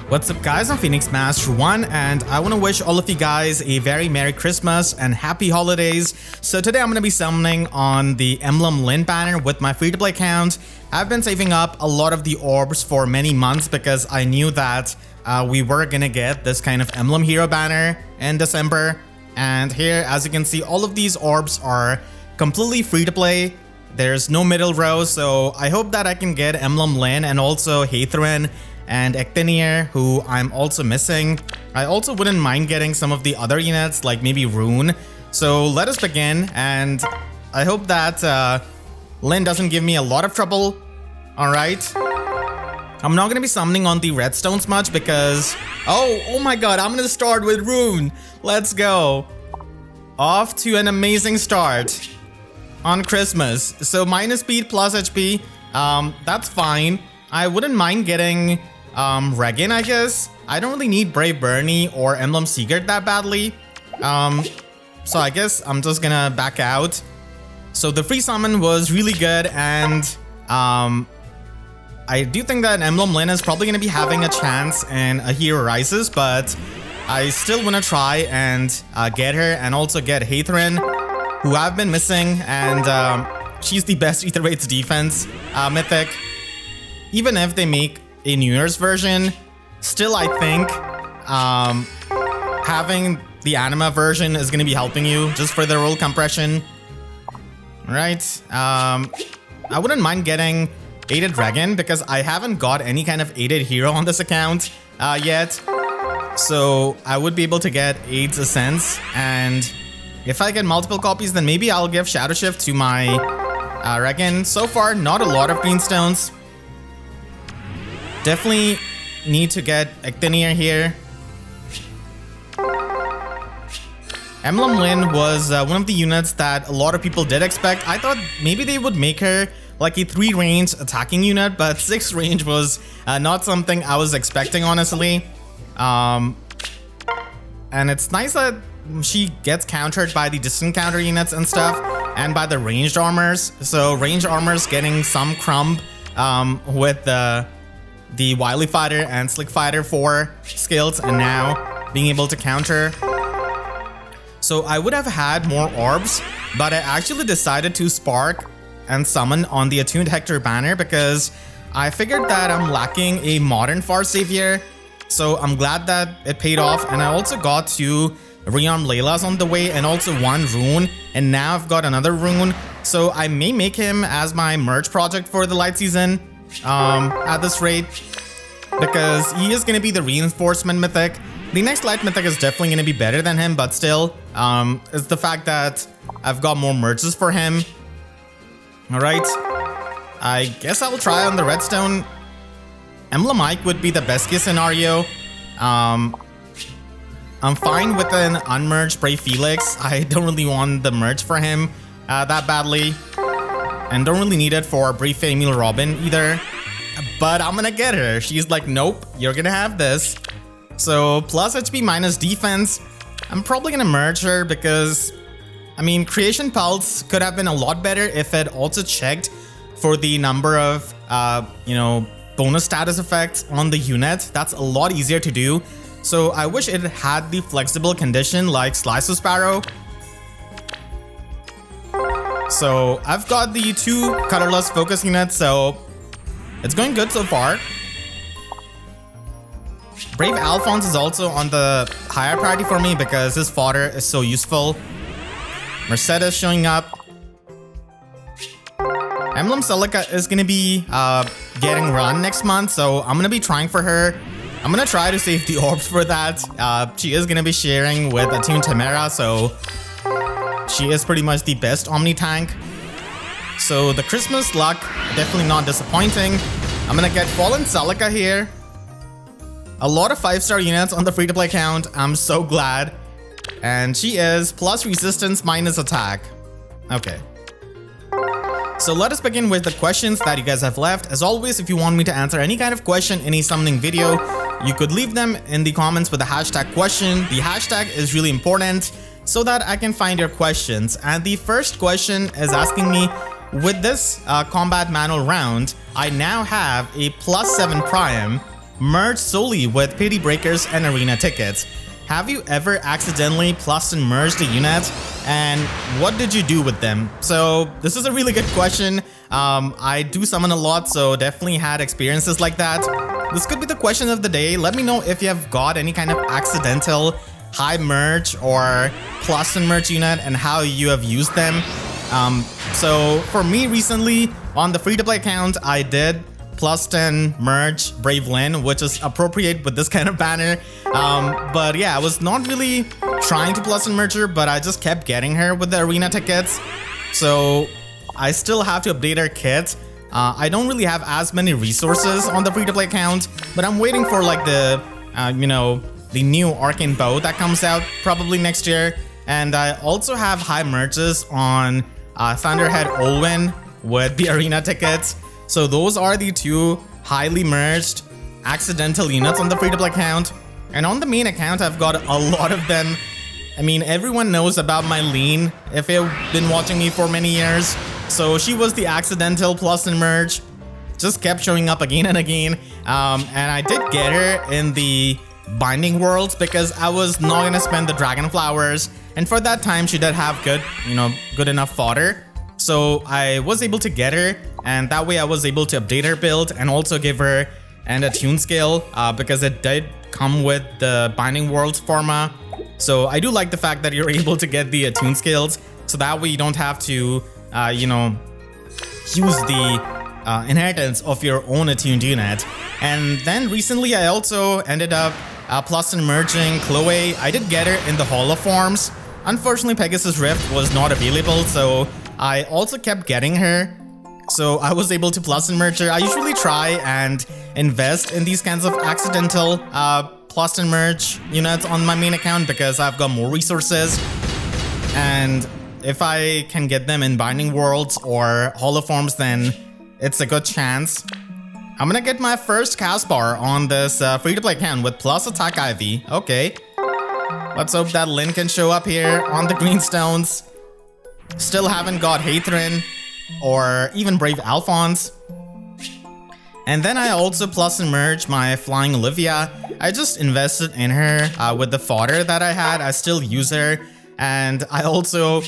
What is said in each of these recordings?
What's up guys, I'm Phoenix Master 1 and I want to wish all of you guys a very Merry Christmas and Happy Holidays. So today I'm going to be summoning on the Emblem Lyn Banner with my free-to-play account. I've been saving up a lot of the orbs for many months because I knew that we were going to get this kind of Emblem Hero banner in December. And here, as you can see, all of these orbs are completely free-to-play. There's no middle row, so I hope that I can get Emblem Lyn and also Hector and Attuned, who I'm also missing. I also wouldn't mind getting some of the other units, like maybe Rune. So let us begin, and I hope that Lyn doesn't give me a lot of trouble. Alright. I'm not gonna be summoning on the redstones much because... Oh my god, I'm gonna start with Rune. Let's go. Off to an amazing start on Christmas. So minus speed plus HP, that's fine. I wouldn't mind getting Regan, I guess. I don't really need Brave Bernie or Emblem Secret that badly. So I guess I'm just gonna back out. So the free summon was really good, and I do think that Emblem Lyn is probably gonna be having a chance in A Hero Rises, but I still wanna try and get her and also get Hector, who I've been missing, and she's the best Ether Rates defense mythic. Even if they make a New Year's version, still I think having the Anima version is going to be helping you just for the roll compression. Right. I wouldn't mind getting Aided Dragon because I haven't got any kind of Aided Hero on this account yet. So I would be able to get Aid's Ascents, and if I get multiple copies, then maybe I'll give Shadow Shift to my Regan. So far, not a lot of greenstones. Definitely need to get Attuned here. Emblem Lyn was one of the units that a lot of people did expect. I thought maybe they would make her like a 3-range attacking unit, but 6-range was not something I was expecting, honestly. And it's nice that she gets countered by the distant counter units and stuff, and by the ranged armors. So ranged armors getting some crumb with the Wily Fighter and Slick Fighter 4 skills, and now being able to counter. So I would have had more orbs, but I actually decided to spark and summon on the Attuned Hector banner because I figured that I'm lacking a modern Far Savior. So I'm glad that it paid off, and I also got 2 Rearm Laylas on the way and also 1 Rune, and now I've got another Rune. So I may make him as my merge project for the light season at this rate, because he is going to be the reinforcement mythic. The next light mythic is definitely going to be better than him, but still, it's the fact that I've got more merges for him. Alright, I guess I'll try on the redstone. Emblem Ike would be the best case scenario. I'm fine with an unmerged Brave Felix. I don't really want the merge for him that badly, and don't really need it for Brave Female Robin either. But I'm gonna get her. She's like, nope, you're gonna have this. So plus HP minus defense. I'm probably gonna merge her because, I mean, Creation Pulse could have been a lot better if it also checked for the number of, bonus status effects on the unit. That's a lot easier to do. So I wish it had the flexible condition like Slice of Sparrow. So I've got the 2 colorless focus units, so it's going good so far. Brave Alphonse is also on the higher priority for me because his fodder is so useful. Mercedes showing up. Emblem Celica is going to be getting run next month, so I'm going to be trying for her. I'm going to try to save the orbs for that. She is going to be sharing with Attuned Tamara, so she is pretty much the best Omni tank. So the Christmas luck, definitely not disappointing. I'm gonna get Fallen Celica here. A lot of 5-star units on the free-to-play account. I'm so glad. And she is plus resistance minus attack. Okay. So let us begin with the questions that you guys have left. As always, if you want me to answer any kind of question in a summoning video, you could leave them in the comments with the hashtag question. The hashtag is really important so that I can find your questions. And the first question is asking me, with this combat manual round, I now have a +7 Prime merge solely with pity breakers and arena tickets. Have you ever accidentally plus and merged a unit, and what did you do with them? So this is a really good question. I do summon a lot, so definitely had experiences like that. This could be the question of the day. Let me know if you have got any kind of accidental high merge or plus and merge unit and how you have used them. So for me recently on the free-to-play account, I did plus 10 merge Brave Lyn, which is appropriate with this kind of banner. But yeah, I was not really trying to plus and merge her, but I just kept getting her with the arena tickets. So I still have to update her kit. I don't really have as many resources on the free-to-play account, but I'm waiting for like the, the new Arcane Bow that comes out probably next year. And I also have high merges on Thunderhead Olwen with the arena tickets. So those are the two highly merged accidental units on the free-to-play account. And on the main account, I've got a lot of them. I mean, everyone knows about my Lyn if you've been watching me for many years. So she was the accidental plus and merge. Just kept showing up again and again. And I did get her in the Binding Worlds because I was not gonna spend the Dragon Flowers. And for that time, she did have good enough fodder. So I was able to get her, and that way I was able to update her build and also give her an Attuned skill because it did come with the Binding Worlds forma. So I do like the fact that you're able to get the Attuned skills, so that way you don't have to, use the inheritance of your own Attuned unit. And then recently I also ended up plus and merging Chloe. I did get her in the Hall of Forms. Unfortunately, Pegasus Rift was not available, so I also kept getting her. So I was able to plus and merge her. I usually try and invest in these kinds of accidental plus and merge units on my main account because I've got more resources. And if I can get them in Binding Worlds or Hall of Forms, then it's a good chance. I'm gonna get my first cast bar on this free-to-play account with plus attack Ivy. Okay. Let's hope that Lyn can show up here on the greenstones. Still haven't got Hector or even Brave Alphonse. And then I also plus and merge my Flying Olivia. I just invested in her with the fodder that I had. I still use her. And I also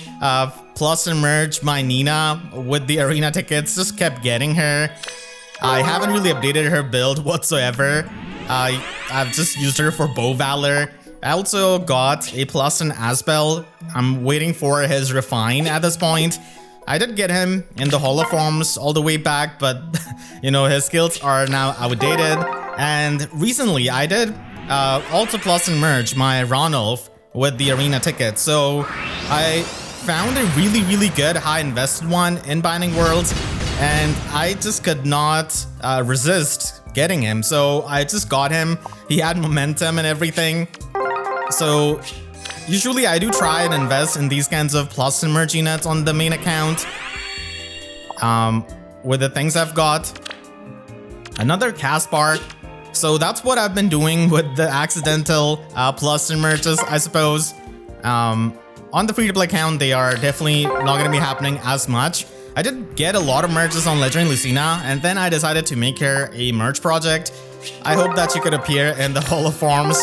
plus and merge my Nina with the arena tickets. Just kept getting her. I haven't really updated her build whatsoever. I've just used her for Bow Valor. I also got a plus in Asbel. I'm waiting for his Refine at this point. I did get him in the Hall of Forms all the way back, but his skills are now outdated. And recently I did also plus and merge my Ronulf with the arena ticket. So I found a really good high invested one in Binding Worlds, and I just could not resist getting him. So I just got him. He had momentum and everything. So usually I do try and invest in these kinds of plus and merge units on the main account with the things I've got. Another cast bar. So that's what I've been doing with the accidental plus and merges, I suppose. On the free-to-play account, they are definitely not going to be happening as much. I did get a lot of merges on Legendary Lucina, and then I decided to make her a merge project. I hope that she could appear in the Hall of Forms.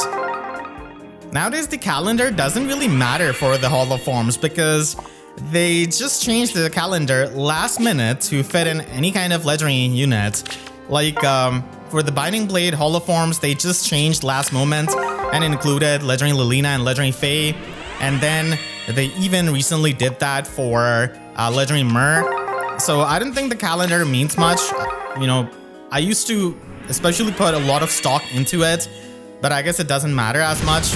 Nowadays, the calendar doesn't really matter for the Hall of Forms because they just changed the calendar last minute to fit in any kind of legendary unit. Like, for the Binding Blade Hall of Forms, they just changed last moment and included Legendary Lilina and Legendary Faye. And then they even recently did that for Legendary Myr. So I don't think the calendar means much. I used to especially put a lot of stock into it, but I guess it doesn't matter as much.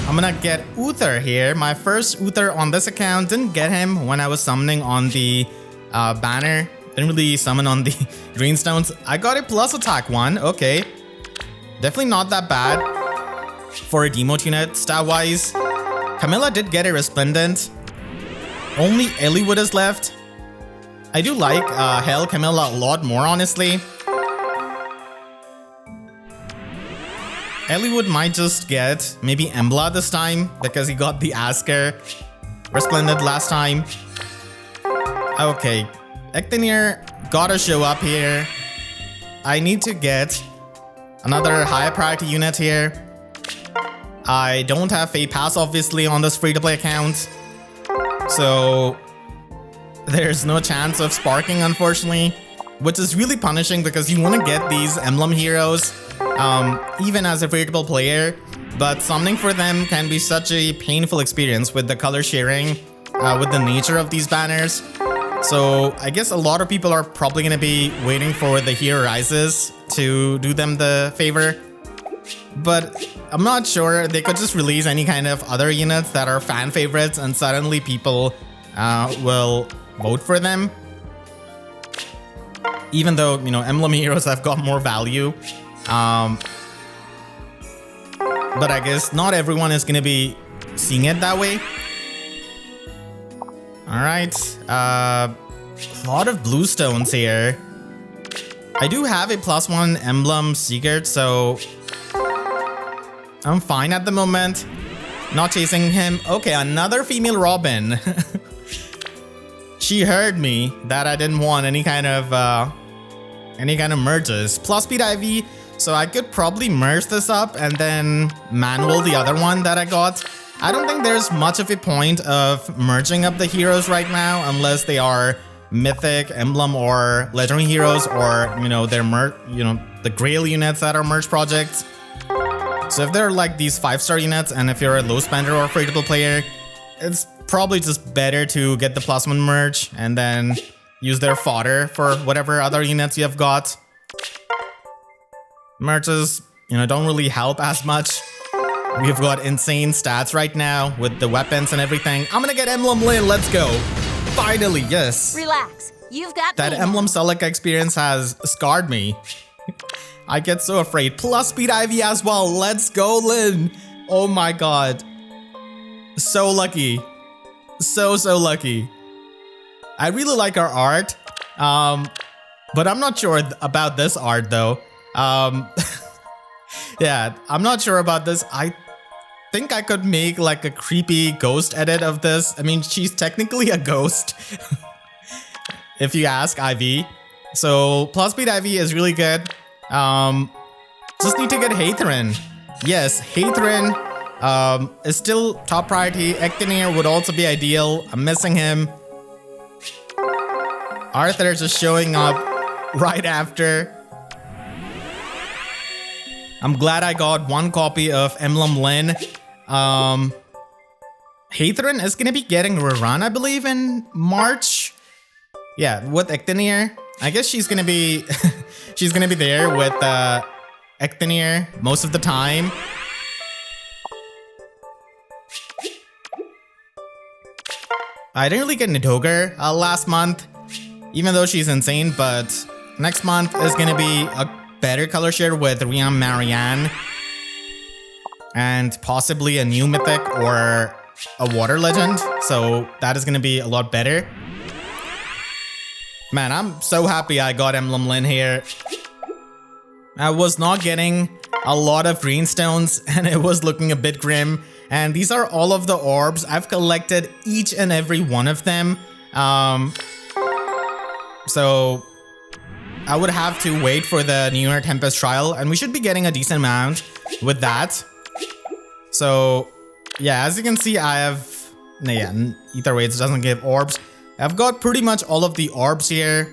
I'm gonna get Uther here. My first Uther on this account. Didn't get him when I was summoning on the banner. Didn't really summon on the greenstones. I got a plus attack one. Okay. Definitely not that bad for a demote unit stat-wise. Camilla did get a Resplendent. Only Eliwood is left. I do like Hell Camilla a lot more, honestly. Eliwood might just get maybe Embla this time because he got the Asker Resplendent last time. Okay, Ectinier gotta show up here. I need to get Another high priority unit here. I don't have FEH Pass obviously on this free-to-play account, so there's no chance of sparking unfortunately, which is really punishing because you want to get these emblem heroes even as a free-to-play player, but summoning for them can be such a painful experience with the color sharing, with the nature of these banners. So I guess a lot of people are probably going to be waiting for the Hero Rises to do them the favor. But I'm not sure, they could just release any kind of other units that are fan favorites and suddenly people will vote for them. Even though, you know, emblem heroes have got more value. But I guess not everyone is going to be seeing it that way. Alright, a lot of blue stones here. I do have a +1 emblem secret, so I'm fine at the moment. Not chasing him. Okay, another female Robin. She heard me that I didn't want any kind of merges. Plus speed IV, so I could probably merge this up and then manual the other one that I got. I don't think there's much of a point of merging up the heroes right now unless they are mythic, emblem, or legendary heroes, or you know, they're the Grail units that are merge projects. So if they're like these 5-star units, and if you're a low spender or free-to-play player, it's probably just better to get the +1 merge and then use their fodder for whatever other units you have got. Merges, you know, don't really help as much. We've got insane stats right now with the weapons and everything. I'm gonna get Emblem Lyn, let's go. Finally, yes. Relax, you've got that Emblem Celica experience has scarred me. I get so afraid. Plus speed IV as well, let's go Lyn. Oh my god. So lucky. So lucky. I really like our art, but I'm not sure about this art though. Yeah, I'm not sure about this. I think I could make like a creepy ghost edit of this. I mean, she's technically a ghost, if you ask IV. So plus speed IV is really good. Just need to get Hector. Yes, Hector is still top priority. Hector would also be ideal. I'm missing him. Arthur is just showing up right after. I'm glad I got one copy of Emblem Lyn. Hector is gonna be getting a rerun, I believe, in March. Yeah, with Hector. I guess she's gonna be she's gonna be there with Hector most of the time. I didn't really get Nidogre last month, even though she's insane, but next month is gonna be a better color share with Riam Marianne and possibly a new mythic or a water legend, so that is gonna be a lot better. Man, I'm so happy I got Emblem Lyn here. I was not getting a lot of green stones and it was looking a bit grim. And these are all of the orbs. I've collected each and every one of them. So I would have to wait for the New Year Tempest trial, and we should be getting a decent amount with that. So yeah, as you can see, I have, Ether Waits doesn't give orbs. I've got pretty much all of the orbs here.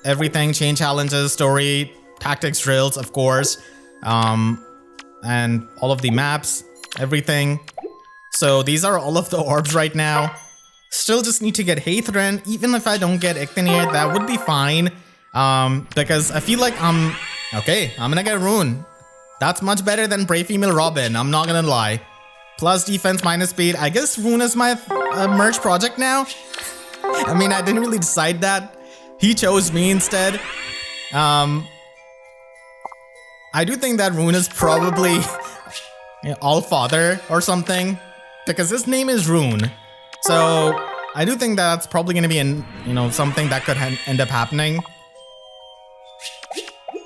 Everything, chain challenges, story, tactics, drills, of course. And all of the maps, everything. So these are all of the orbs right now. Still just need to get Hector. Even if I don't get Hector, that would be fine. Because I feel like I'm gonna get Rune. That's much better than Brave Female Robin, I'm not gonna lie. Plus defense, minus speed. I guess Rune is my merge project now. I mean, I didn't really decide that. He chose me instead. I do think that Rune is probably Allfather or something, because his name is Rune. So I do think that's probably going to be something that could end up happening.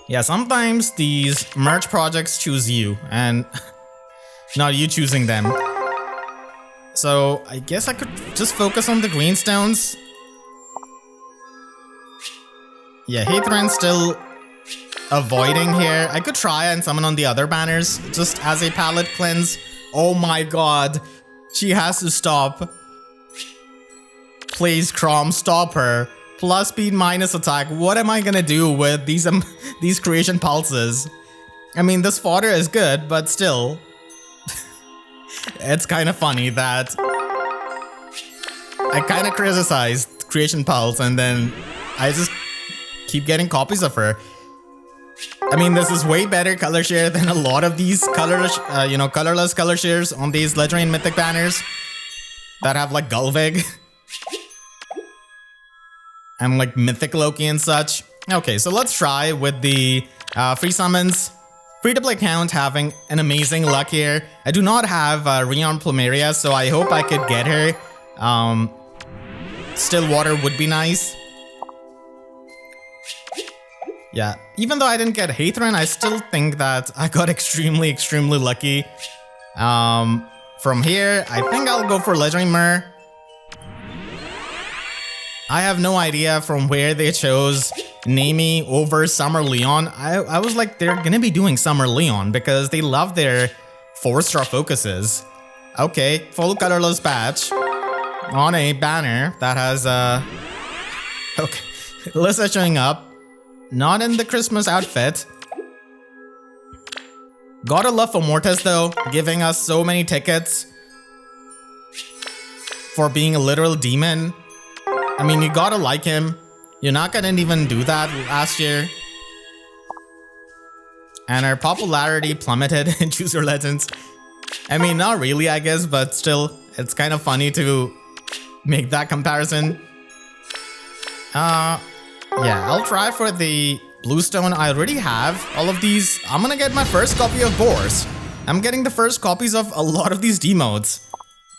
Yeah, sometimes these merge projects choose you and not you choosing them. So I guess I could just focus on the green stones. Yeah, Hector still avoiding here. I could try and summon on the other banners just as a palette cleanse. Oh my god. She has to stop. Please, Chrom, stop her. Plus speed, minus attack. What am I gonna do with these creation pulses? I mean, this fodder is good, but still. It's kind of funny that I kind of criticized creation pulse and then I just keep getting copies of her. I mean, this is way better color share than a lot of these colorless, colorless color shares on these legendary and mythic banners that have like Gulvig and like mythic Loki and such. Okay, so let's try with the free summons. Free to play count having an amazing luck here. I do not have Rheon Plumeria, so I hope I could get her. Still water would be nice. Yeah, even though I didn't get Hector, I still think that I got extremely lucky. From here, I think I'll go for Legendary Myrrh. I have no idea from where they chose Nami over Summer Leon. I was like, they're gonna be doing Summer Leon because they love their 4-star focuses. Okay, full colorless patch on a banner that has okay, Alyssa showing up. Not in the Christmas outfit. Gotta love for Mortis though, giving us so many tickets for being a literal demon. I mean, you gotta like him. You're not gonna even do that last year. And our popularity plummeted in Choose Your Legends. I mean, not really, I guess, but still, it's kind of funny to make that comparison. Yeah, I'll try for the Bluestone. I already have all of these. I'm gonna get my first copy of Boars. I'm getting the first copies of a lot of these demotes.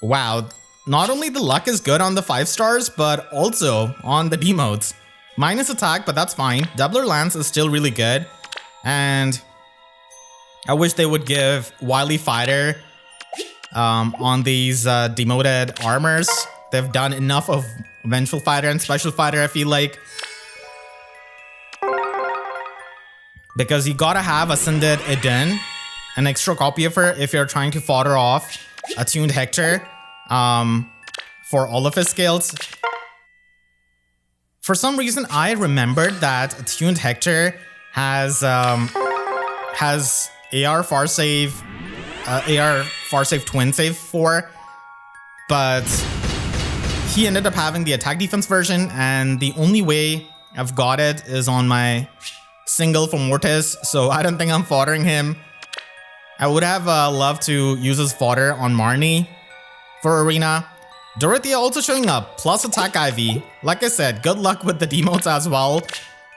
Wow, not only the luck is good on the 5 stars, but also on the demotes. Minus attack, but that's fine. Doubler Lance is still really good. And I wish they would give Wily Fighter on these demoted armors. They've done enough of Vengeful Fighter and Special Fighter, I feel like. Because you gotta have Ascended Eden, an extra copy of her if you're trying to fodder off Attuned Hector for all of his skills. For some reason, I remembered that Attuned Hector has AR Farsave Twin Save 4, but he ended up having the attack defense version, and the only way I've got it is on my single for Mortis, so I don't think I'm foddering him. I would have loved to use his fodder on Marnie for Arena. Dorothea also showing up, plus attack Ivy. Like I said, good luck with the demotes as well.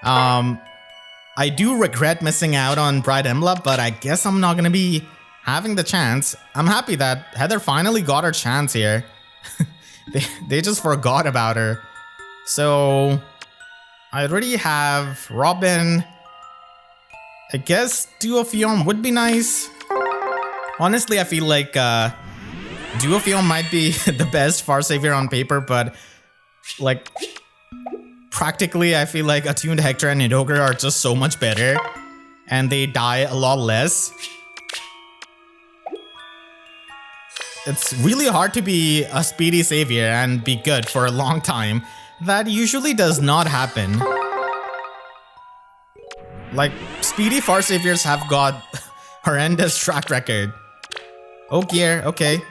I do regret missing out on Bright Emblem, but I guess I'm not gonna be having the chance. I'm happy that Heather finally got her chance here. they just forgot about her. So I already have Robin. I guess Duophion would be nice. Honestly, I feel like Duophion might be the best Far Savior on paper, but like practically I feel like Attuned Hector and Nidoker are just so much better and they die a lot less. It's really hard to be a speedy savior and be good for a long time. That usually does not happen. Like, speedy Far Saviors have got horrendous track record. Oh gear, okay.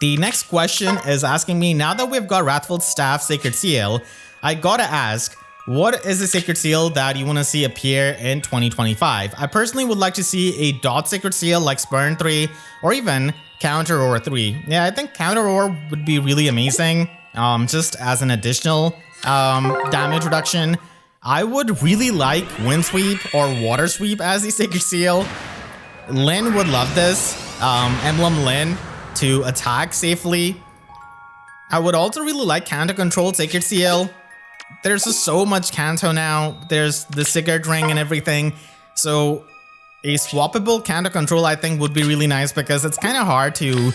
The next question is asking me, now that we've got Wrathful Staff Sacred Seal, I gotta ask, what is the Sacred Seal that you want to see appear in 2025? I personally would like to see a dot Sacred Seal like Spurn 3 or even Counter Roar 3. Yeah, I think Counter Roar would be really amazing, just as an additional damage reduction. I would really like Wind Sweep or Water Sweep as the Sacred Seal. Lyn would love this, Emblem Lyn, to attack safely. I would also really like Canto Control Sacred Seal. There's just so much Canto now. There's the Sigurd Ring and everything. So a swappable Canto Control I think would be really nice because it's kind of hard to,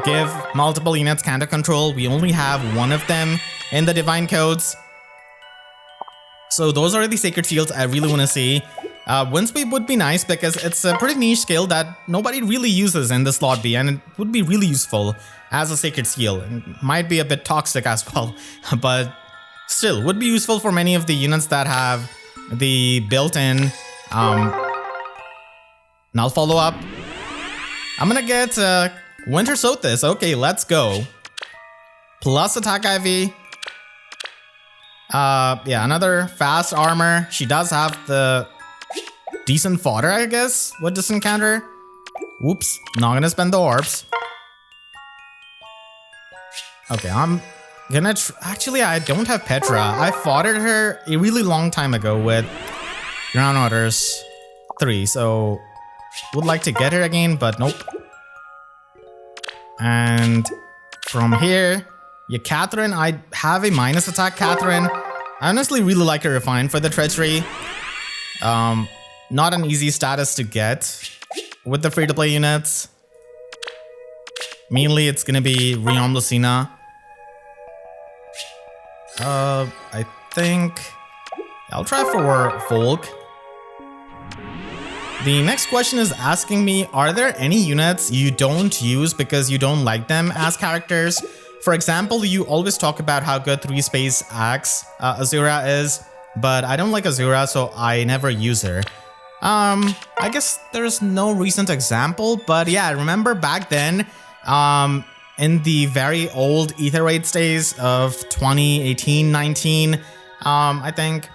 give multiple units Canto Control. We only have one of them in the Divine Codes. So those are the sacred seals I really want to see. Wind Sweep would be nice because it's a pretty niche skill that nobody really uses in the slot B, and it would be really useful as a sacred seal. It might be a bit toxic as well, but still would be useful for many of the units that have the built-in null follow-up. I'm gonna get Winter Sothis. Okay, let's go. Plus attack IV. Yeah, another fast armor. She does have the decent fodder, I guess, with this encounter. Whoops, not gonna spend the orbs. Okay, I'm gonna actually, I don't have Petra. I foddered her a really long time ago with Ground Waters 3, so would like to get her again, but nope. And from here, yeah, Catherine, I have a minus attack Catherine. I honestly really like her Refine for the Treachery. Not an easy status to get with the free-to-play units. Mainly, it's gonna be Rearm Lucina. I think I'll try for Folk. The next question is asking me, are there any units you don't use because you don't like them as characters? For example, you always talk about how good 3-space Axe Azura is, but I don't like Azura, so I never use her. I guess there's no recent example, but yeah, I remember back then, in the very old Ether Raid days of 2018-19, I think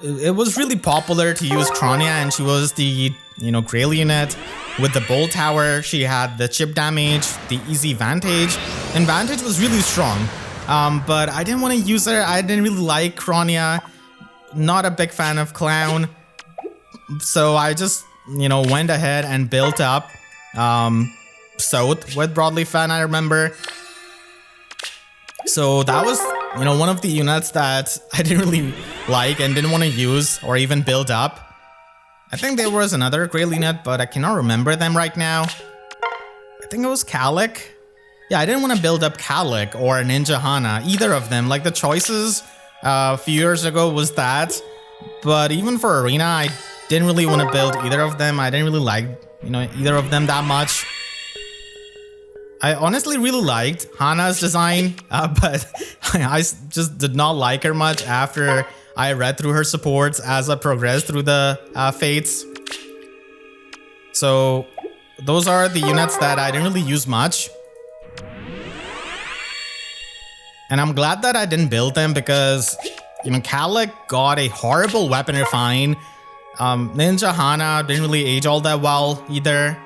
it was really popular to use Kronia, and she was the, Grail unit. With the Bolt Tower, she had the chip damage, the easy Vantage, and Vantage was really strong. But I didn't want to use her. I didn't really like Kronia. Not a big fan of Clown. So I just, went ahead and built up Soth with Broadly Fan, I remember. So that was, one of the units that I didn't really like and didn't want to use or even build up. I think there was another Grail unit, but I cannot remember them right now. I think it was Calic. Yeah, I didn't want to build up Calic or Ninja Hana, either of them. Like, the choices a few years ago was that. But even for Arena, I didn't really want to build either of them. I didn't really like, either of them that much. I honestly really liked Hana's design, but I just did not like her much after I read through her supports as I progressed through the fates. So those are the units that I didn't really use much. And I'm glad that I didn't build them because, Calic got a horrible weapon refine. Ninja Hana didn't really age all that well either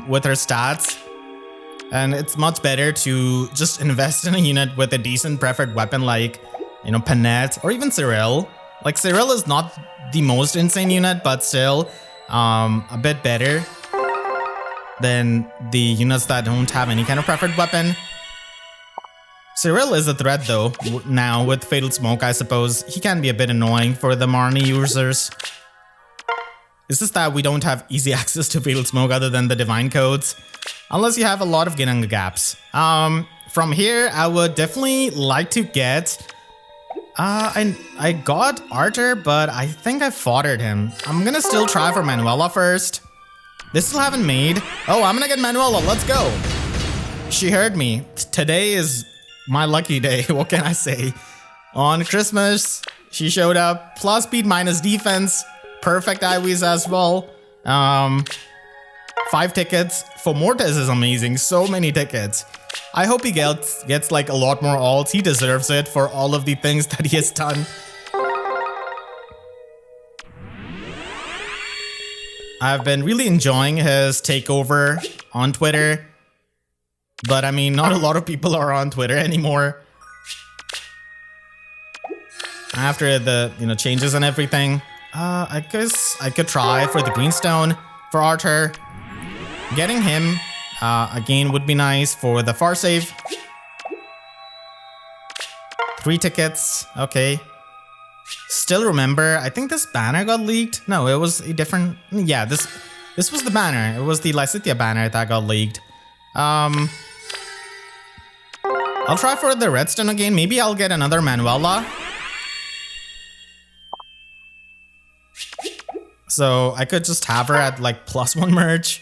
with her stats. And it's much better to just invest in a unit with a decent preferred weapon like, Panette or even Cyril. Like, Cyril is not the most insane unit, but still a bit better than the units that don't have any kind of preferred weapon. Cyril is a threat though, now with Fatal Smoke, I suppose. He can be a bit annoying for the Marnie users. It's just that we don't have easy access to Fatal Smoke other than the Divine Codes. Unless you have a lot of Ginanga gaps. From here, I would definitely like to get... I got Arthur, but I think I foddered him. I'm gonna still try for Manuela first. They still haven't made. Oh, I'm gonna get Manuela, let's go. She heard me. Today is my lucky day, what can I say? On Christmas, she showed up. Plus speed minus defense. Perfect IVs as well. 5 tickets. For Mortis is amazing, so many tickets. I hope he gets like a lot more alts. He deserves it for all of the things that he has done. I've been really enjoying his takeover on Twitter. But I mean, not a lot of people are on Twitter anymore. After the, changes and everything. I guess I could try for the Greenstone for Arthur. Getting him again would be nice for the far save. 3 tickets, okay. Still remember, I think this banner got leaked. No, it was a different. Yeah, this was the banner. It was the Lysithea banner that got leaked. I'll try for the redstone again. Maybe I'll get another Manuela. So I could just have her at like +1 merge.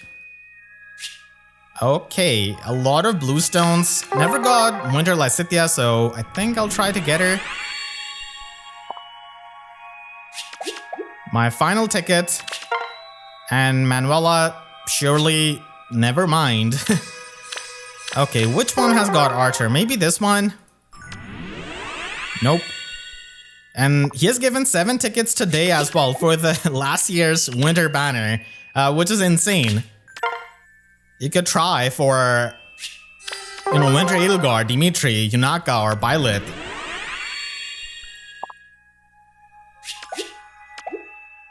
Okay, a lot of blue stones. Never got Winter Lysithea, so I think I'll try to get her. My final ticket. And Manuela, surely never mind. Okay, which one has got Archer? Maybe this one? Nope. And he has given 7 tickets today as well for the last year's Winter Banner, which is insane. You could try for, you know, Winter Edelgard, Dimitri, Yunaka, or Byleth.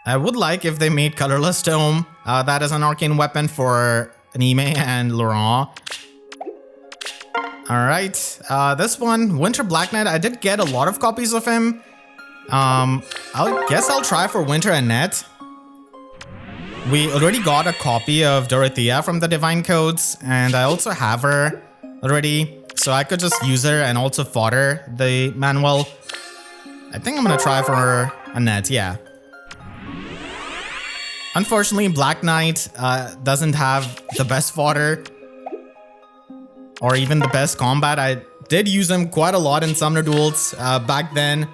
I would like if they made Colorless Tome. That is an arcane weapon for Anime and Laurent. Alright, this one, Winter Black Knight, I did get a lot of copies of him. I guess I'll try for Winter Annette. We already got a copy of Dorothea from the Divine Codes, and I also have her already, so I could just use her and also fodder the manual. I think I'm gonna try for Annette, yeah. Unfortunately, Black Knight doesn't have the best fodder or even the best combat. I did use him quite a lot in Summoner Duels back then,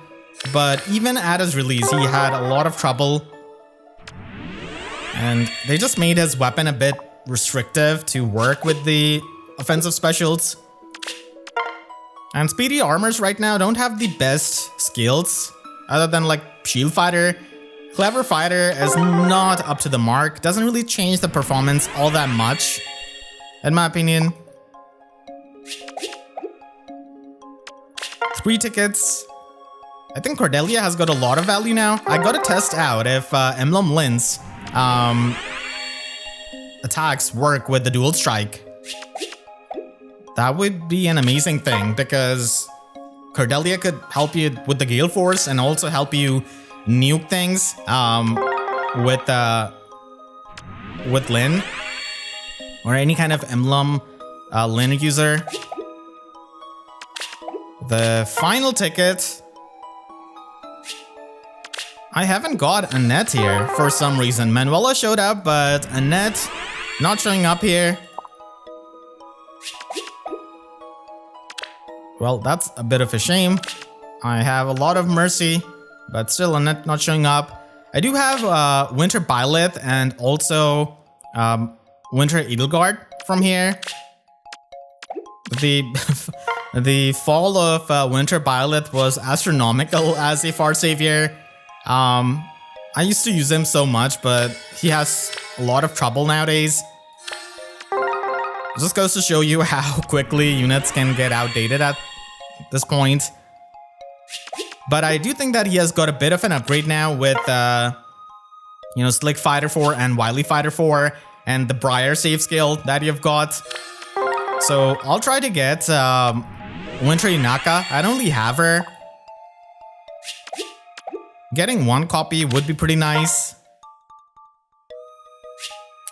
but even at his release, he had a lot of trouble. And they just made his weapon a bit restrictive to work with the offensive specials. And Speedy Armors right now don't have the best skills, other than like Shield Fighter. Clever Fighter is not up to the mark, doesn't really change the performance all that much, in my opinion. 3 tickets. I think Cordelia has got a lot of value now. I gotta test out if Emblem Lyn's attacks work with the Dual Strike. That would be an amazing thing, because Cordelia could help you with the Gale Force and also help you nuke things with Lyn or any kind of Emblem Lyn user. The final ticket. I haven't got Annette here for some reason. Manuela showed up, but Annette not showing up here. Well, that's a bit of a shame. I have a lot of Mercy, but still Annette not showing up. I do have Winter Byleth and also Winter Edelgard from here. The fall of Winter Byleth was astronomical as a Far Savior. I used to use him so much, but he has a lot of trouble nowadays. It just goes to show you how quickly units can get outdated at this point. But I do think that he has got a bit of an upgrade now with, you know, Slick Fighter 4 and Wily Fighter 4 and the Briar save skill that you've got. So I'll try to get Winter Yunaka. I don't really have her. Getting 1 copy would be pretty nice.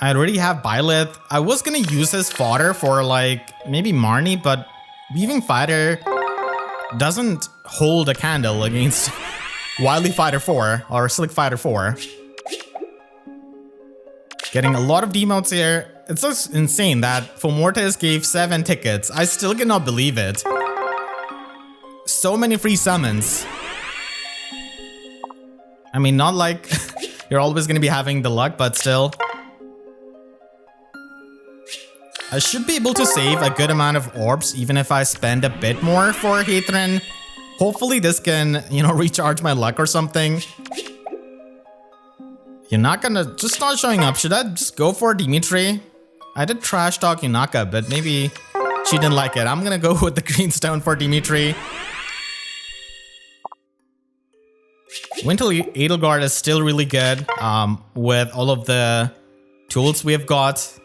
I already have Byleth. I was gonna use his fodder for like maybe Marnie, but Weaving Fighter doesn't hold a candle against Wily Fighter 4 or Slick Fighter 4. Getting a lot of demotes here. It's just insane that Fomortis gave 7 tickets. I still cannot believe it. So many free summons. I mean, not like you're always going to be having the luck, but still. I should be able to save a good amount of orbs, even if I spend a bit more for Heithrin. Hopefully this can, you know, recharge my luck or something. You're not gonna, just not showing up. Should I just go for Dimitri? I did trash talk Yunaka, but maybe she didn't like it. I'm gonna go with the green stone for Dimitri. Winter Edelgard is still really good with all of the tools we have got.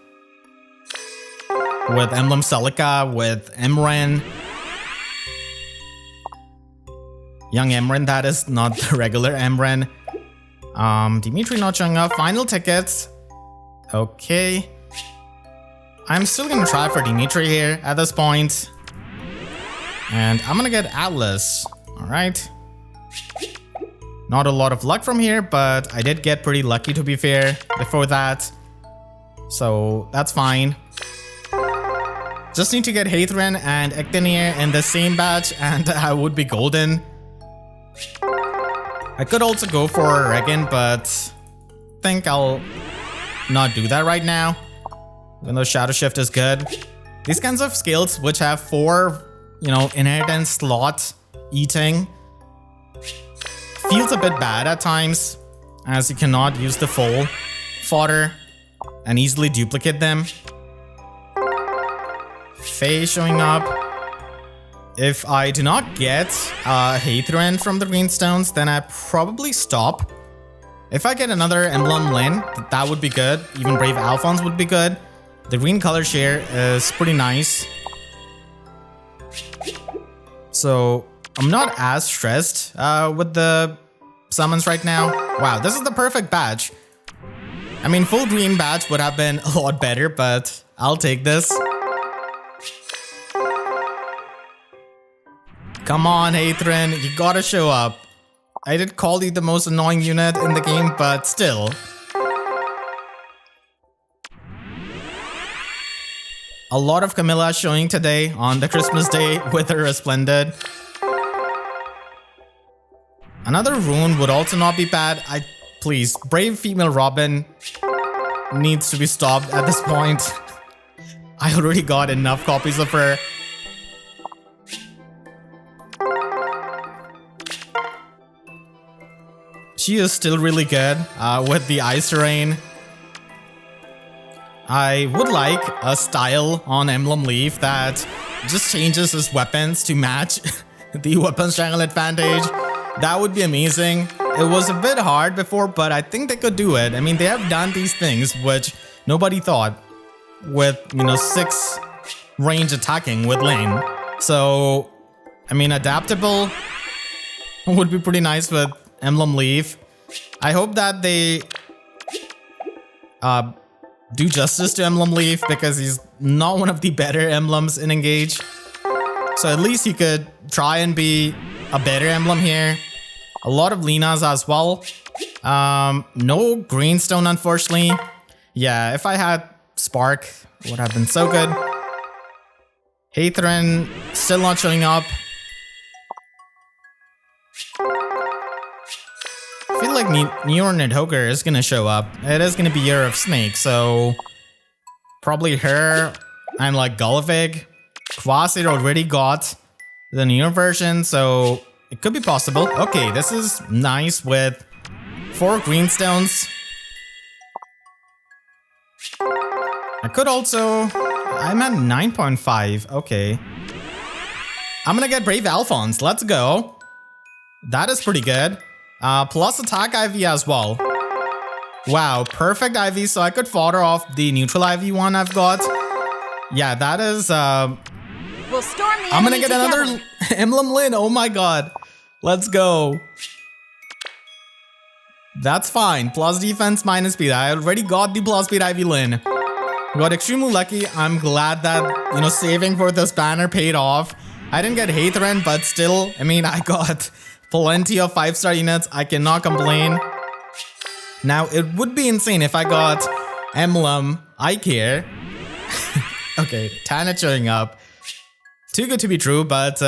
With Emblem Celica, with Emren. Young Emren, that is, not the regular Emren. Dimitri not showing up. Final tickets. Okay. I'm still gonna try for Dimitri here at this point. And I'm gonna get Atlas. Alright. Not a lot of luck from here, but I did get pretty lucky to be fair before that. So that's fine. Just need to get Hector and Ectinier in the same batch and I would be golden. I could also go for Regan, but I think I'll not do that right now. Even though Shadow Shift is good. These kinds of skills which have 4, inheritance slot eating feels a bit bad at times, as you cannot use the full fodder and easily duplicate them. FEH showing up. If I do not get Hector from the greenstones, then I probably stop. If I get another Emblem Lyn, that would be good. Even Brave Alphonse would be good. The green color share is pretty nice. So I'm not as stressed with the summons right now. Wow, this is the perfect badge. I mean, full green badge would have been a lot better, but I'll take this. Come on, Hector, you gotta show up. I did call you the most annoying unit in the game, but still. A lot of Camilla showing today on the Christmas day with her Resplendent. Another rune would also not be bad. Please, Brave Female Robin needs to be stopped at this point. I already got enough copies of her. She is still really good with the Ice Rain. I would like a style on Emblem Leaf that just changes his weapons to match the weapon strangle advantage. That would be amazing. It was a bit hard before, but I think they could do it. I mean, they have done these things which nobody thought with, 6 range attacking with Lyn. So, I mean, adaptable would be pretty nice with Emblem Leaf. I hope that they do justice to Emblem Leaf because he's not one of the better emblems in Engage. So at least he could try and be a better emblem here. A lot of Linas as well. No Greenstone, unfortunately. Yeah, if I had Spark, it would have been so good. Hector still not showing up. I feel like Neor Nidhogre is gonna show up. It is gonna be Year of Snake, so probably her and like Gullivig. Quasir already got the newer version, so it could be possible. Okay, this is nice with 4 greenstones. I could also... I'm at 9.5. Okay. I'm gonna get Brave Alphonse. Let's go. That is pretty good. Plus attack IV as well. Wow, perfect IV, so I could fodder off the neutral IV one I've got. Yeah, that is... We'll storm the I'm gonna get another Emblem Lyn. Oh my god. Let's go. That's fine. Plus defense, minus speed. I already got the plus speed IV Lyn. Got extremely lucky. I'm glad that, saving for this banner paid off. I didn't get Hector, but still, I mean, I got plenty of 5-star units. I cannot complain. Now, it would be insane if I got Emblem Icare. Okay, Tanit showing up. Too good to be true, but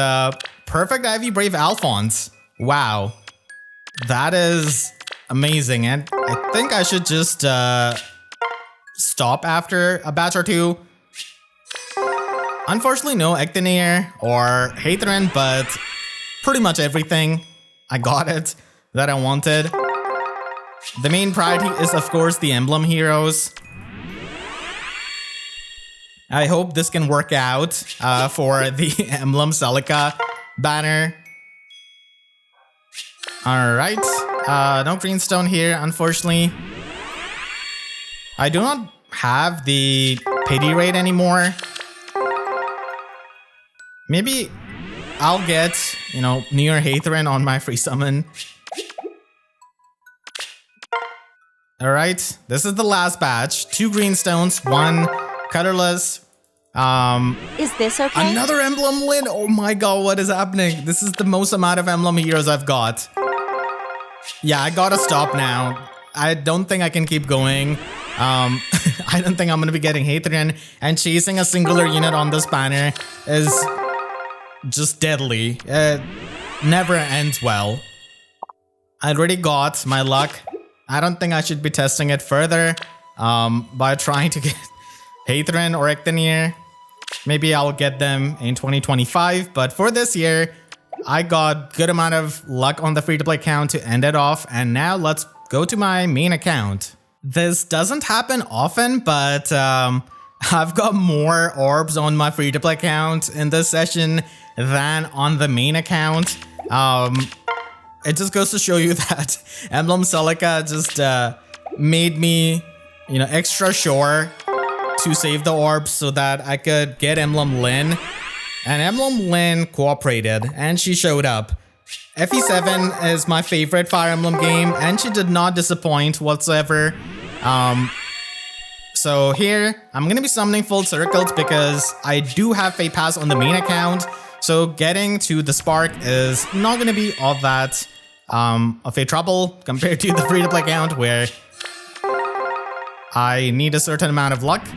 perfect IV Brave Alphonse. Wow. That is amazing. And I think I should just stop after a batch or two. Unfortunately, no Ectinier or Hector, but pretty much everything. I got it that I wanted. The main priority is, of course, the emblem heroes. I hope this can work out for the Emblem Celica banner. Alright, no greenstone here, unfortunately. I do not have the pity rate anymore. Maybe I'll get, near Hector on my free summon. Alright, this is the last batch. 2 greenstones, 1 colorless. Is this okay? Another Emblem Lyn. Oh my god, what is happening? This is the most amount of emblem heroes I've got. Yeah, I gotta stop now. I don't think I can keep going. I don't think I'm gonna be getting Hector, and chasing a singular unit on this banner is just deadly. It never ends well. I already got my luck. I don't think I should be testing it further by trying to get Hector or Ectenir. Maybe I'll get them in 2025, but for this year, I got good amount of luck on the free-to-play account to end it off, and now let's go to my main account. This doesn't happen often, but I've got more orbs on my free-to-play account in this session than on the main account. It just goes to show you that Emblem Celica just made me, extra sure to save the orbs so that I could get Emblem Lyn. And Emblem Lyn cooperated, and she showed up. FE7 is my favorite Fire Emblem game, and she did not disappoint whatsoever. So here, I'm gonna be summoning full circles because I do have Fate Pass on the main account, so getting to the Spark is not gonna be all that of a trouble compared to the free-to-play account where I need a certain amount of luck.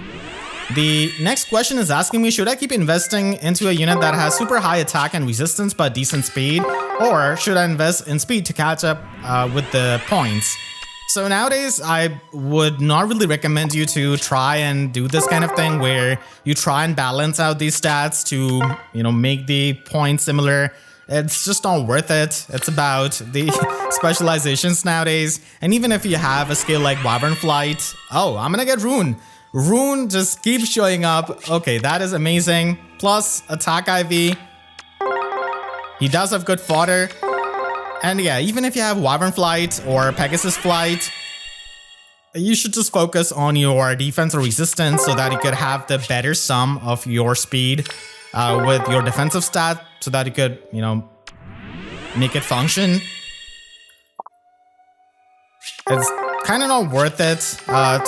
The next question is asking me, should I keep investing into a unit that has super high attack and resistance but decent speed, or should I invest in speed to catch up with the points? So nowadays, I would not really recommend you to try and do this kind of thing where you try and balance out these stats to, make the points similar. It's just not worth it. It's about the specializations nowadays. And even if you have a skill like Wyvern Flight, oh, I'm gonna get Rune. Rune just keeps showing up. Okay, that is amazing. Plus attack IV. He does have good fodder. And yeah, even if you have Wyvern Flight or Pegasus Flight, you should just focus on your defense or resistance so that you could have the better sum of your speed with your defensive stat so that you could, make it function. It's kind of not worth it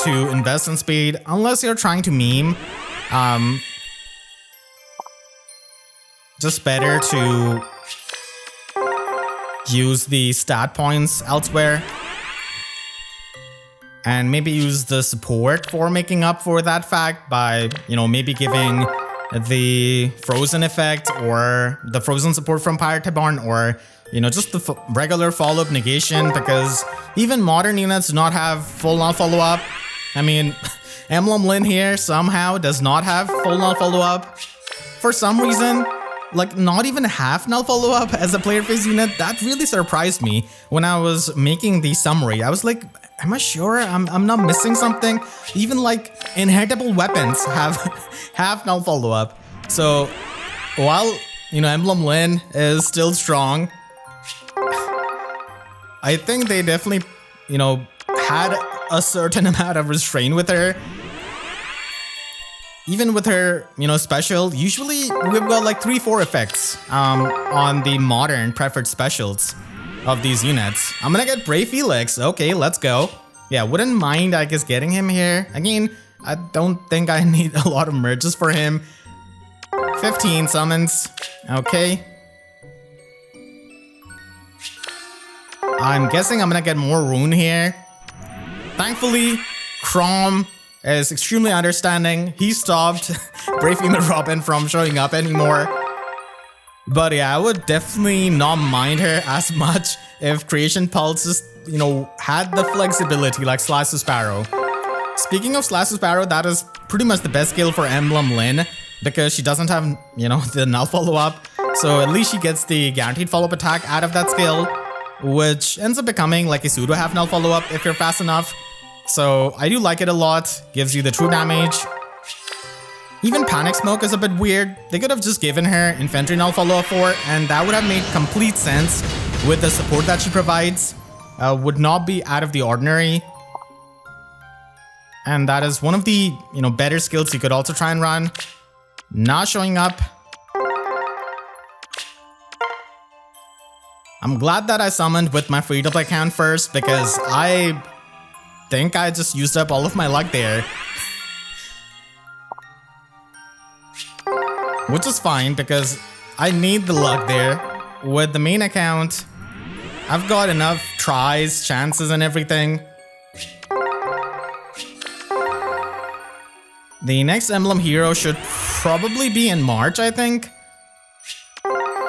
to invest in speed unless you're trying to meme. Just better to use the stat points elsewhere and maybe use the support for making up for that fact by, maybe giving the frozen effect or the frozen support from Pirate Barn, or just the regular follow-up negation, because even modern units do not have full null follow-up. I mean, Emblem Lyn here somehow does not have full null follow-up. For some reason, like not even half null follow-up as a player phase unit. That really surprised me when I was making the summary. I was like, am I sure I'm not missing something? Even like inheritable weapons have null follow-up. So while, Emblem Lyn is still strong, I think they definitely, had a certain amount of restraint with her. Even with her, special, usually we've got like 3-4 effects on the modern preferred specials of these units. I'm gonna get Brave Felix. Okay, let's go. Yeah, wouldn't mind, I guess, getting him here. Again, I don't think I need a lot of merges for him. 15 summons. Okay. I'm guessing I'm gonna get more Rune here. Thankfully, Chrom is extremely understanding. He stopped Brave Female Robin from showing up anymore. But yeah, I would definitely not mind her as much if Creation Pulse just, had the flexibility like Slash to Sparrow. Speaking of Slash to Sparrow, that is pretty much the best skill for Emblem Lyn because she doesn't have, the null follow-up. So at least she gets the guaranteed follow-up attack out of that skill, which ends up becoming like a pseudo half null follow-up if you're fast enough. So I do like it a lot, gives you the true damage. Even Panic Smoke is a bit weird. They could have just given her Infantry null follow-up for, and that would have made complete sense with the support that she provides. Would not be out of the ordinary. And that is one of the, better skills you could also try and run. Not showing up. I'm glad that I summoned with my free-to-play account first because I think I just used up all of my luck there. Which is fine because I need the luck there. With the main account, I've got enough tries, chances, and everything. The next Emblem hero should probably be in March, I think.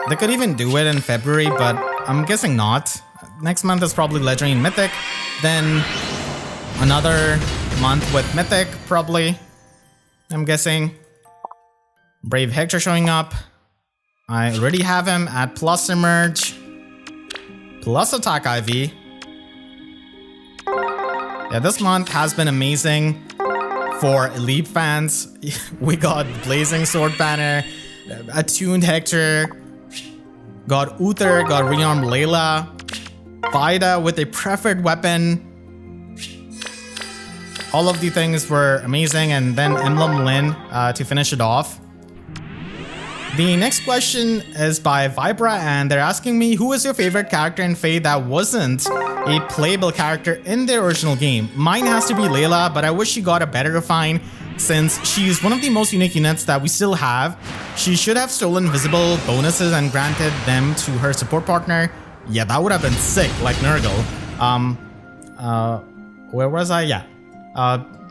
They could even do it in February, but I'm guessing not. Next month is probably Legendary and Mythic. Then another month with Mythic, probably. I'm guessing. Brave Hector showing up. I already have him at plus Emerge, plus Attack IV. Yeah, this month has been amazing for Elite fans. We got Blazing Sword Banner, Attuned Hector, got Uther, got Rearmed Layla, Vida with a preferred weapon. All of the things were amazing, and then Emblem Lyn to finish it off. The next question is by Vibra, and they're asking me, who is your favorite character in FEH that wasn't a playable character in the original game? Mine has to be Layla, but I wish she got a better refine since she's one of the most unique units that we still have. She should have stolen visible bonuses and granted them to her support partner. Yeah, that would have been sick, like Nurgle. Where was I? Yeah.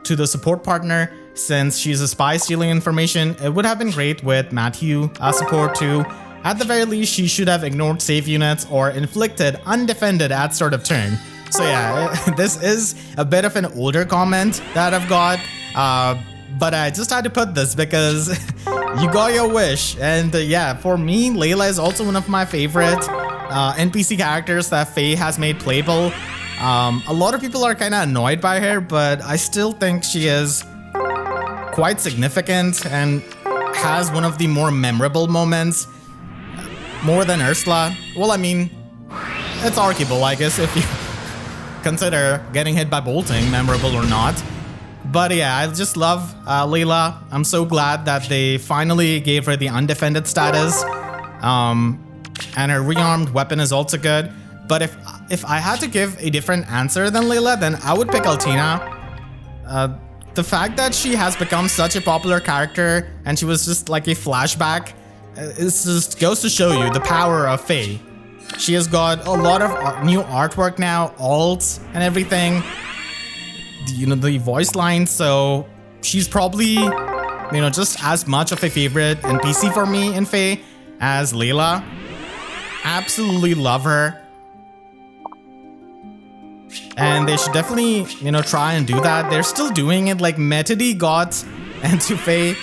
To the support partner, since she's a spy stealing information, it would have been great with Matthew support too. At the very least, she should have ignored safe units or inflicted undefended at start of turn. So yeah, this is a bit of an older comment that I've got, but I just had to put this because you got your wish. And yeah, for me, Layla is also one of my favorite NPC characters that FEH has made playable. A lot of people are kind of annoyed by her, but I still think she is quite significant and has one of the more memorable moments, more than Ursula. Well, I mean, it's arguable, I guess, if you consider getting hit by bolting memorable or not. But yeah, I just love Layla. I'm so glad that they finally gave her the undefended status, and her rearmed weapon is also good. But if I had to give a different answer than Layla, then I would pick Altina. The fact that she has become such a popular character and she was just like a flashback, it just goes to show you the power of FEH. She has got a lot of new artwork now, alts and everything. You know, the voice lines, so she's probably, you know, just as much of a favorite NPC for me in FEH as Layla. Absolutely love her. And they should definitely, you know, try and do that. They're still doing it, like Metody got into FEH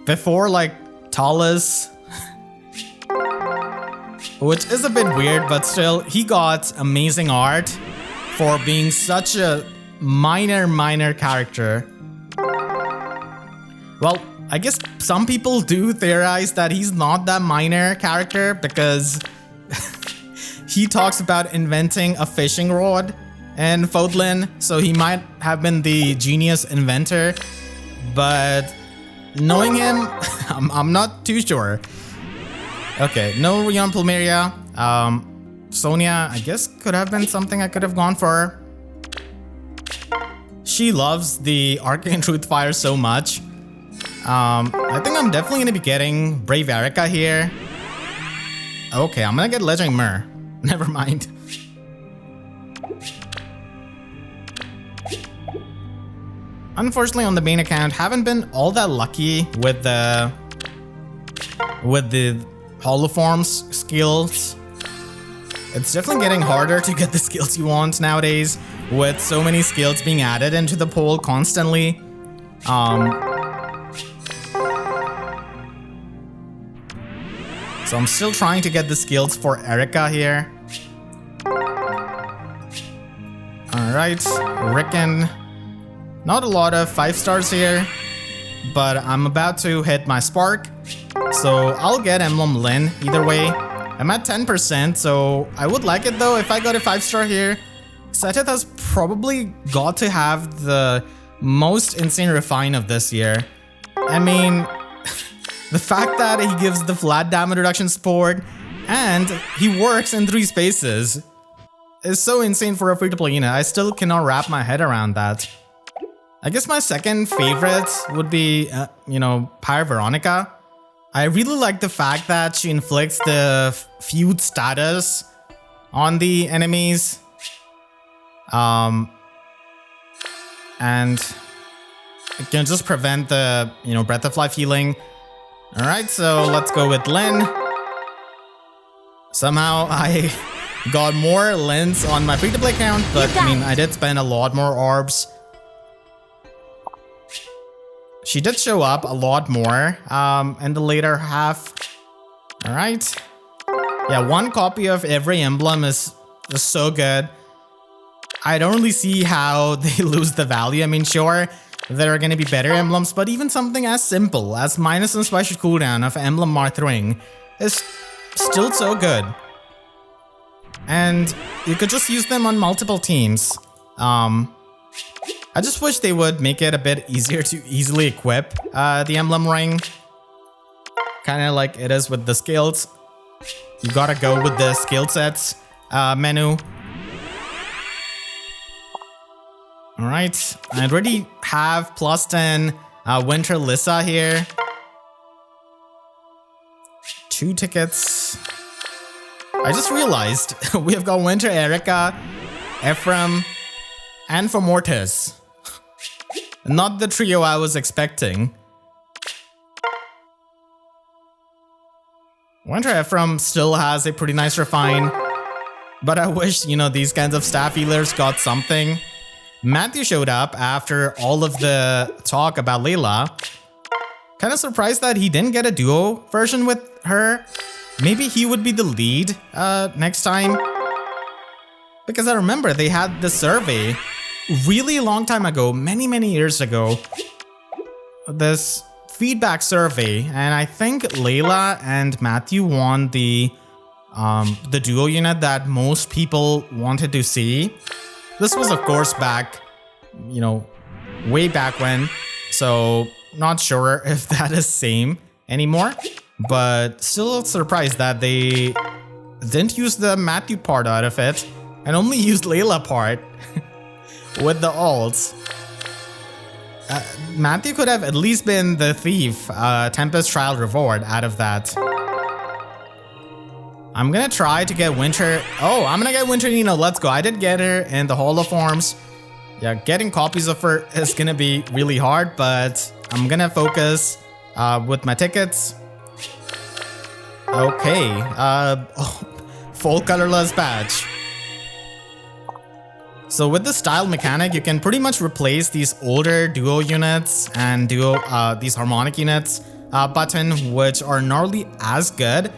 before like Talus, which is a bit weird, but still, he got amazing art for being such a minor character. Well, I guess some people do theorize that he's not that minor character because he talks about inventing a fishing rod in Fodlin, so he might have been the genius inventor, but knowing him, I'm not too sure. Okay, no Rion Plumeria. Sonia, I guess, could have been something I could have gone for. She loves the Arcane Truthfire so much. I think I'm definitely gonna be getting Brave Erica here. Okay, I'm gonna get Legendary Myr. Never mind. Unfortunately, on the main account, haven't been all that lucky with the holoforms skills. It's definitely getting harder to get the skills you want nowadays, with so many skills being added into the pool constantly. So I'm still trying to get the skills for Erica here. Alright, Rickon. Not a lot of 5 stars here, but I'm about to hit my spark. So I'll get Emblem Lyn either way. I'm at 10%, so I would like it though if I got a 5-star here. Seteth has probably got to have the most insane refine of this year. I mean, the fact that he gives the flat damage reduction support and he works in 3 spaces is so insane for a free-to-play unit. I still cannot wrap my head around that. I guess my second favorite would be, you know, Pyre Veronica. I really like the fact that she inflicts the feud status on the enemies. And it can just prevent the, Breath of Life healing. Alright, so let's go with Lyn. Somehow I got more Lyns on my free-to-play account, but I did spend a lot more orbs. She did show up a lot more in the later half. Alright. Yeah, one copy of every emblem is so good. I don't really see how they lose the value. I mean, sure, there are going to be better emblems, but even something as simple as minus and special cooldown of Emblem Marth Ring is still so good. And you could just use them on multiple teams. I just wish they would make it a bit easier to easily equip the Emblem Ring. Kind of like it is with the skills. You gotta go with the skill sets menu. Alright, I already have plus 10 Winter Lissa here. 2 tickets. I just realized we have got Winter Erica, Ephraim, and for Mortis. Not the trio I was expecting. Winter Ephraim still has a pretty nice refine, but I wish, these kinds of staff healers got something. Matthew showed up after all of the talk about Layla. Kind of surprised that he didn't get a duo version with her. Maybe he would be the lead next time. Because I remember they had the survey really long time ago, many years ago. This feedback survey, and I think Layla and Matthew won the duo unit that most people wanted to see. This was, of course, back, way back when, so not sure if that is same anymore, but still surprised that they didn't use the Matthew part out of it and only used Layla part with the alts. Matthew could have at least been the thief, Tempest Trial Reward out of that. I'm gonna try to get Winter. Oh, I'm gonna get Winter Nino. Let's go. I did get her in the Hall of Forms. Yeah, getting copies of her is gonna be really hard, but I'm gonna focus with my tickets. Okay. Full colorless badge. So with the style mechanic, you can pretty much replace these older duo units and these harmonic units button, which are not really as good.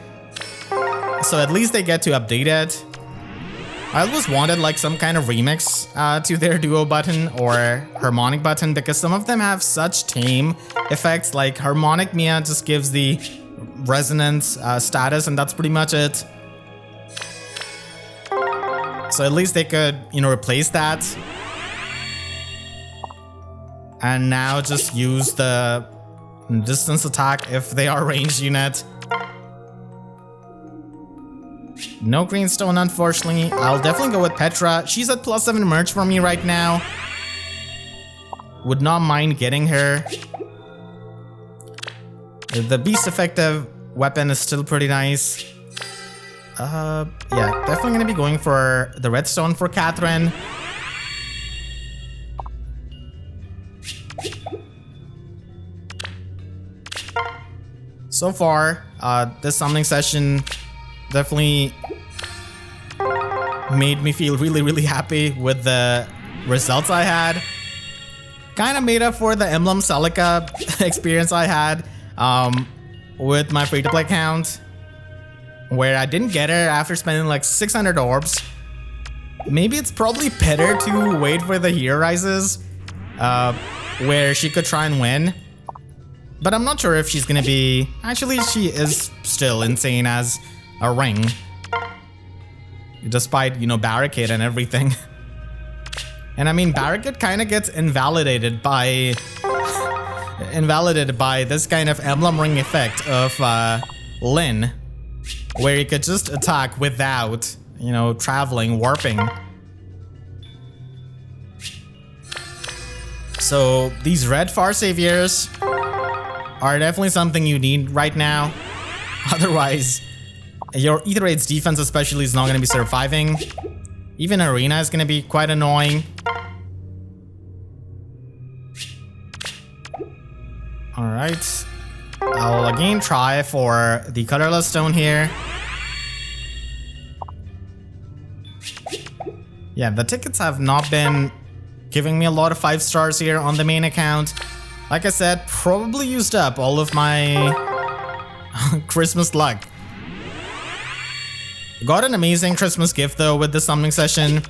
So at least they get to update it. I always wanted like some kind of remix to their duo button or harmonic button, because some of them have such tame effects. Like harmonic Mia just gives the resonance status, and that's pretty much it. So at least they could, replace that. And now just use the distance attack if they are ranged unit. No greenstone, unfortunately. I'll definitely go with Petra. She's at +7 merch for me right now. Would not mind getting her. The beast effective weapon is still pretty nice. Yeah, definitely gonna be going for the redstone for Catherine. So far, this summoning session definitely made me feel really happy with the results I had. Kind of made up for the Emblem Celica experience I had with my free-to-play account, where I didn't get her after spending like 600 orbs. Maybe it's probably better to wait for the Hero Rises, where she could try and win. But I'm not sure if she's gonna be... Actually, she is still insane as a ring, despite, Barricade and everything. And I mean, Barricade kind of gets invalidated by this kind of emblem ring effect of Lyn, where you could just attack without, traveling, warping. So these red Far Saviors are definitely something you need right now. Otherwise, Your Ether Raid's defense especially is not going to be surviving. Even Arena is going to be quite annoying. Alright. I'll again try for the colorless stone here. Yeah, the tickets have not been giving me a lot of 5 stars here on the main account. Like I said, probably used up all of my Christmas luck. Got an amazing Christmas gift though with the summoning session.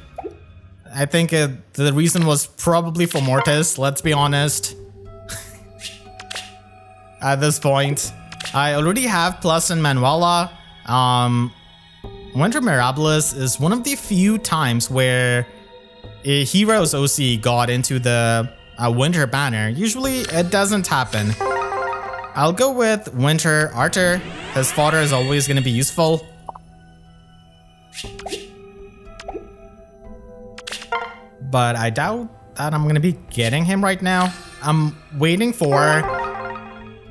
I think the reason was probably for Mortis, let's be honest. At this point, I already have Plus in Manuela. Winter Mirabilis is one of the few times where a hero's OC got into the Winter Banner. Usually it doesn't happen. I'll go with Winter Arthur. His fodder is always going to be useful. But I doubt that I'm going to be getting him right now. I'm waiting for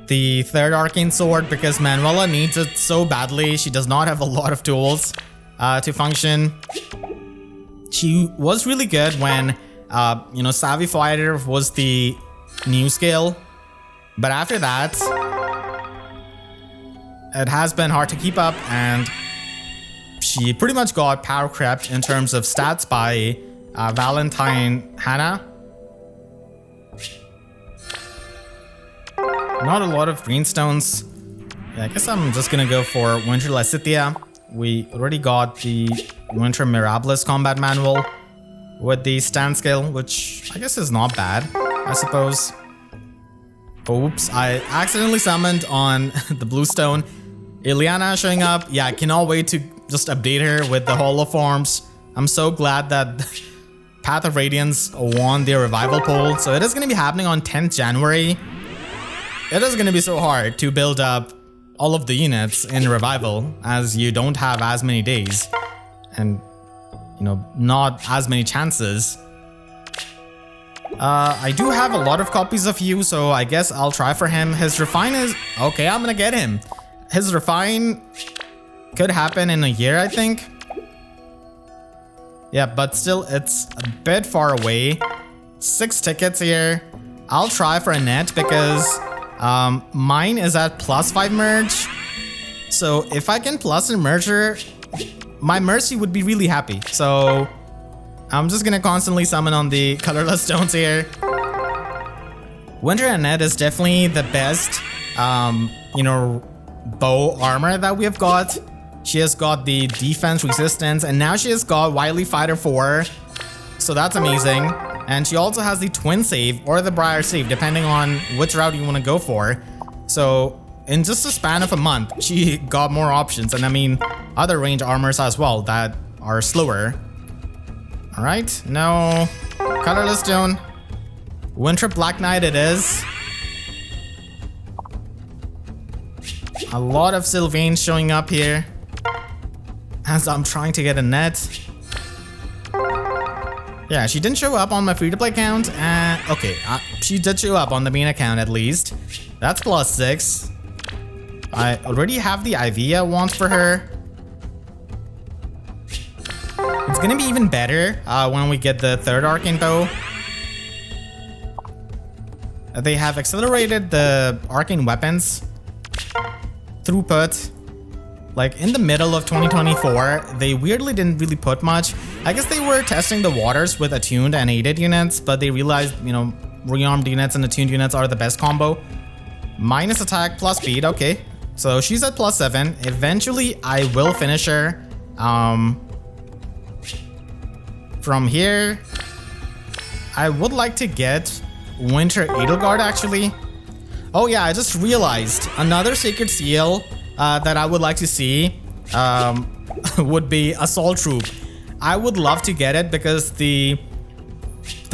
the third Arcane Sword because Manuela needs it so badly. She does not have a lot of tools to function. She was really good when, Savvy Fighter was the new skill. But after that, it has been hard to keep up, and she pretty much got power crept in terms of stats by Valentine Hannah. Not a lot of greenstones. Yeah, I guess I'm just gonna go for Winter Lysithea. We already got the Winter Mirabilis combat manual with the stand skill, which I guess is not bad, I suppose. Oops, I accidentally summoned on the blue stone. Ileana showing up. Yeah, I cannot wait to just update her with the Holo forms. I'm so glad that Path of Radiance won their revival poll. So it is going to be happening on 10th January. It is going to be so hard to build up all of the units in revival as you don't have as many days and, not as many chances. I do have a lot of copies of you, so I guess I'll try for him. His refine is... Okay, I'm going to get him. His refine could happen in a year, I think. Yeah, but still, it's a bit far away. 6 tickets here. I'll try for a net because mine is at +5 merge. So if I can plus a merger, my Mercy would be really happy. So I'm just gonna constantly summon on the colorless stones here. Winter Annette is definitely the best, bow armor that we have got. She has got the defense resistance, and now she has got Wily Fighter 4. So that's amazing. And she also has the Twin Save or the Briar Save, depending on which route you want to go for. So in just a span of a month, she got more options. And I mean, other range armors as well that are slower. All right, no colorless stone. Winter Black Knight it is. A lot of Sylvains showing up here as I'm trying to get a net. Yeah, she didn't show up on my free-to-play account. Okay, she did show up on the main account at least. That's +6. I already have the Ivia wand for her. It's gonna be even better when we get the third Arcane Bow. They have accelerated the Arcane Weapons throughput. Like in the middle of 2024, they weirdly didn't really put much. I guess they were testing the waters with attuned and aided units, but they realized, rearmed units and attuned units are the best combo. Minus attack plus speed, okay. So she's at +7. Eventually, I will finish her. From here, I would like to get Winter Edelgard actually. Oh yeah, I just realized another Sacred Seal that I would like to see would be Assault Troop. I would love to get it because the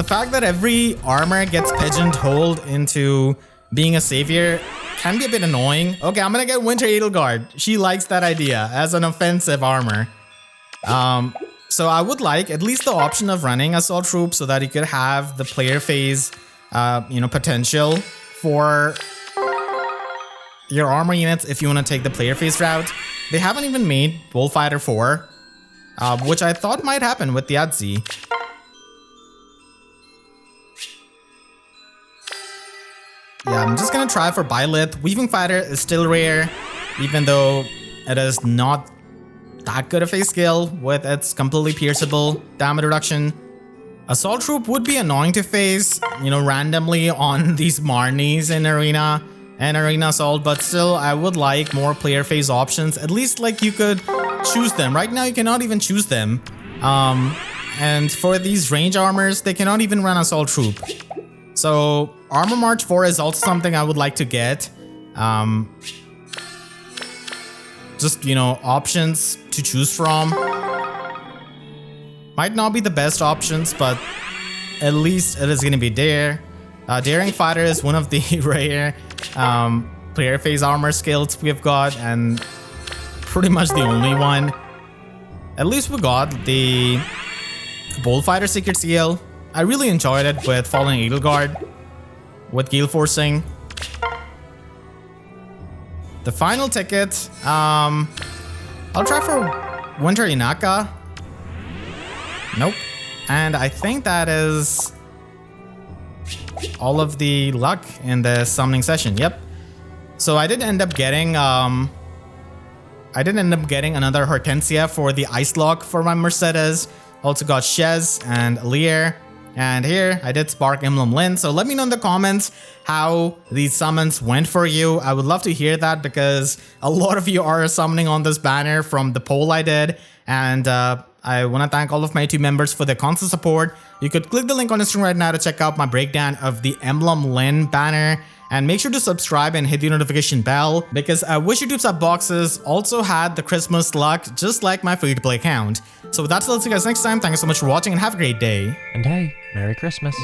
fact that every armor gets pigeonholed into being a savior can be a bit annoying. Okay, I'm gonna get Winter Edelgard. She likes that idea as an offensive armor. So I would like at least the option of running Assault Troop so that you could have the player phase, potential for your armor units if you want to take the player phase route. They haven't even made Bullfighter 4, which I thought might happen with the Adzi. Yeah, I'm just gonna try for Byleth. Weaving Fighter is still rare, even though it is not that good of a skill with its completely pierceable damage reduction. Assault Troop would be annoying to face, you know, randomly on these Marnies in Arena and Arena Assault, but still I would like more player phase options. At least like you could choose them. Right now you cannot even choose them. And for these range armors, they cannot even run Assault Troop. So Armor March 4 is also something I would like to get. Just, you know, options to choose from. Might not be the best options, but at least it is going to be there. Daring Fighter is one of the rare player phase armor skills we've got, and pretty much the only one. At least we got the Bullfighter Secret Seal. I really enjoyed it with Fallen Edelgard, with Gale Forcing. The final ticket, I'll try for Winter Inaka. Nope. And I think that is all of the luck in the summoning session. Yep. So I did end up getting another Hortensia for the Ice Lock for my Mercedes. Also got Shez and Lear. And here I did spark Emblem Lyn. So let me know in the comments how these summons went for you. I would love to hear that because a lot of you are summoning on this banner from the poll I did. And I want to thank all of my YouTube members for their constant support. You could click the link on the screen right now to check out my breakdown of the Emblem Lyn Banner. And make sure to subscribe and hit the notification bell because I wish YouTube sub boxes also had the Christmas luck just like my free-to-play account. So with that, I'll see you guys next time. Thank you so much for watching and have a great day. And hey, Merry Christmas.